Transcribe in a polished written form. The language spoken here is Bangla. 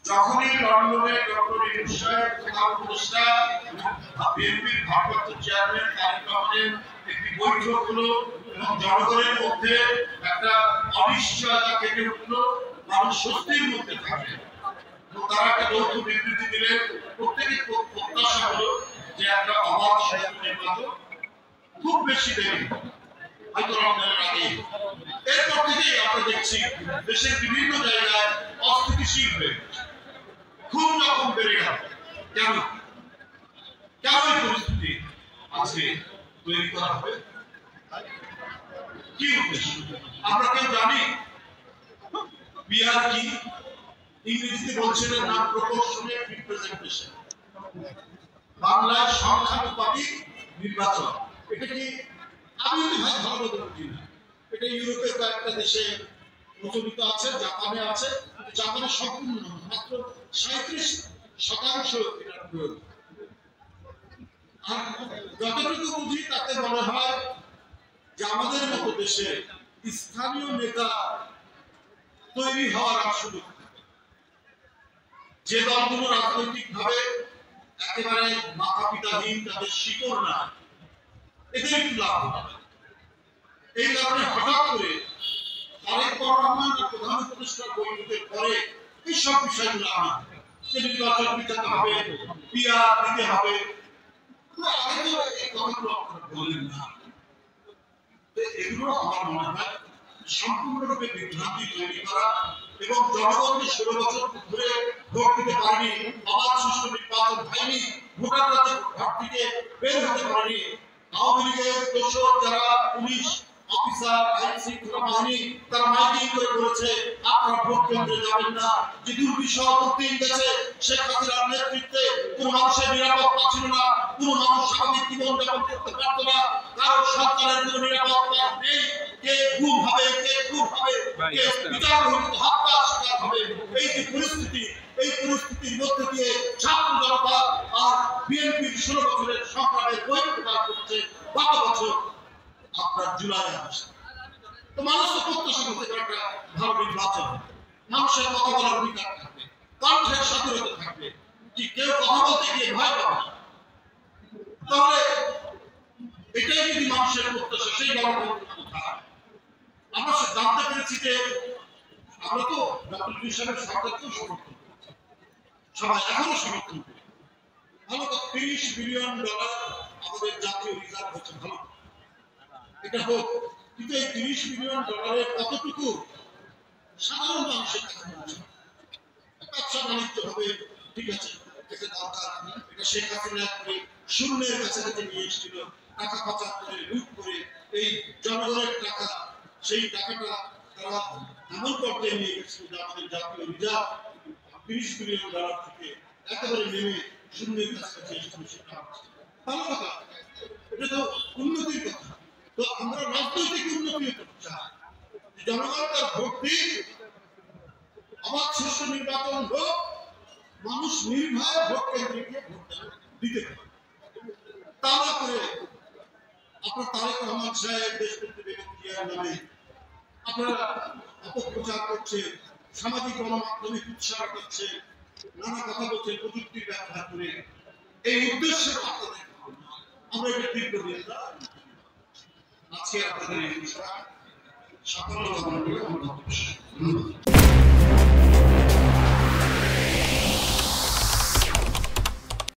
যখনই লন্ডনে ডক্টর ইউনূস সাহেব প্রধান উপদেষ্টা বিএনপির ভারপ্রাপ্ত চেয়ারম্যান তারেক রহমানের একটি বৈঠক হলো এবং জনগণের মধ্যে একটা অনিশ্চয়তা কেটে উঠলো, মানুষ স্বস্তির মধ্যে থাকে। তারা একটা যৌথ বিবৃতি দিলেন, প্রত্যেকের প্রত্যাশা হলো যে একটা অবাধ সুষ্ঠু নির্বাচন খুব বেশি দেরি হয়তো রমজানের আগে। এরপর থেকেই আমরা দেখছি দেশের বিভিন্ন জায়গায় অস্থিতিশীল হয়ে খুব রকম বেড়ে গেল। কেন কেন এই পরিস্থিতি আজকে তৈরি করা হবে? কি উদ্দেশ্য আমরা কেউ জানি? বিআর কি? ইংরেজিতে বলছেন নাম প্রপোর্শনেট রিপ্রেজেন্টেশন, বাংলায় সংখ্যানুপাতিক নির্বাচন। এটা কি আমি ভাই ভালো বলতে বুঝি না। এটা ইউরোপের কয়েকটা দেশে প্রচলিত আছে, জাপানে আছে। জাপানে সম্পূর্ণ মাত্র 37% এটার প্রয়োগ। আর যতটুকু বুঝি তাতে মনে হয় যে আমাদের মতো দেশে স্থানীয় নেতা তৈরি হওয়ার সুযোগ, যে দলগুলো রাজনৈতিক ভাবে একেবারে মাথা পিতাহীন, তাদের শিকড় না, এদের একটু লাভ হবে। এই কারণে হঠাৎ করে তারেক রহমান প্রধান উপদেষ্টার বৈঠকের পরে এইসব বিষয়গুলো আনা যে নির্বাচন পিছাতে হবে, পিআর দিতে হবে, আগে তো এই কথাগুলো বললেন না। এগুলো আমার মনে হয় সম্পূর্ণরূপে বিভ্রান্তি তৈরি করা এবং জনগণকে 16 বছর ধরে ভোট দিতে পারেনি, অবাধ সুষ্ঠু নির্বাচন হয়নি, ভোটাররা ভোট থেকে বের হতে পারেনি। আওয়ামী লীগের দোষর যারা পুলিশ অফিসার, আইন শৃঙ্খলা বাহিনী, তারা মাইকিং করে বলেছে আপনারা ভোট কেন্দ্রে যাবেন না। যে দুর্বিষহ দিন গেছে শেখ হাসিনার নেতৃত্বে কোনো মানুষের নিরাপত্তা ছিল না, কোনো মানুষ স্বাভাবিক জীবনযাপন করতে পারত না, কারণ সরকারের কোনো নিরাপত্তা নেই। কে খুন হবে, কে খুন হবে, কে বিচারহীন হত্যার শিকার হবে। এই যে পরিস্থিতি, এই পরিস্থিতির মধ্যে দিয়ে ছাত্র জনতা আর বিএনপির 16 বছরের সংগ্রামের বই প্রকাশ করছে গত বছর আপনার জুলাই আসে। তো মানুষ তো প্রত্যাশা করতে একটা ভালো নির্বাচন, মানুষের কথা বলার অধিকার থাকবে, কণ্ঠের স্বাধীনতা থাকবে, কি কেউ কথা বলতে গিয়ে ভয় পাবে? তাহলে এটাই যদি মানুষের প্রত্যাশা, সেই গণতন্ত্রের কথা আমরা জানতে পেরেছি যে আমরা তো ডক্টর ইউনূস সাহেবের সরকারকেও সমর্থন করছি, সবাই এখনো সমর্থন করি। ভালো কথা, $30 বিলিয়ন আমাদের জাতীয় রিজার্ভ হচ্ছে, ভালো এটা হোক, কিন্তু এই $30 বিলিয়ন কতটুকু সাধারণ মানুষের কাছে পৌঁছে? ব্যবসা বাণিজ্য হবে, ঠিক আছে, এটা দরকার। এটা শেখ হাসিনা শূন্যের কাছাকাছি নিয়ে এসেছিল, টাকা পাচার করে, লুট করে এই জনগণের টাকা, সেই টাকাটা তারা এমন পর্যায়ে নিয়ে গেছিল যে আমাদের জাতীয় রিজার্ভ $30 বিলিয়ন থেকে একেবারে নেমে শূন্যের কাছাকাছি এসেছিল। সেটা ভালো কথা, এটা তো উন্নতির কথা। তো আমরা রাজনৈতিক উন্নতি করতে চাই, জনগণ তার ভোট দিক, অবাধ সুষ্ঠু নির্বাচন হোক, মানুষ নির্ভয়ে ভোট কেন্দ্রে গিয়ে ভোট দিতে পারে। তা না করে আপনার তারেক রহমান সাহেব দেশনেত্রী বেগম জিয়ার নামে আপনারা অপপ্রচার করছে, সামাজিক গণমাধ্যমে উৎসাহ করছে, নানা কথা বলছে প্রযুক্তি ব্যবহার করে। এই উদ্দেশ্যে আপনাদের আমরা এটা তীব্র নিন্দা। আজকে আপনাদের এই বিষয় সকল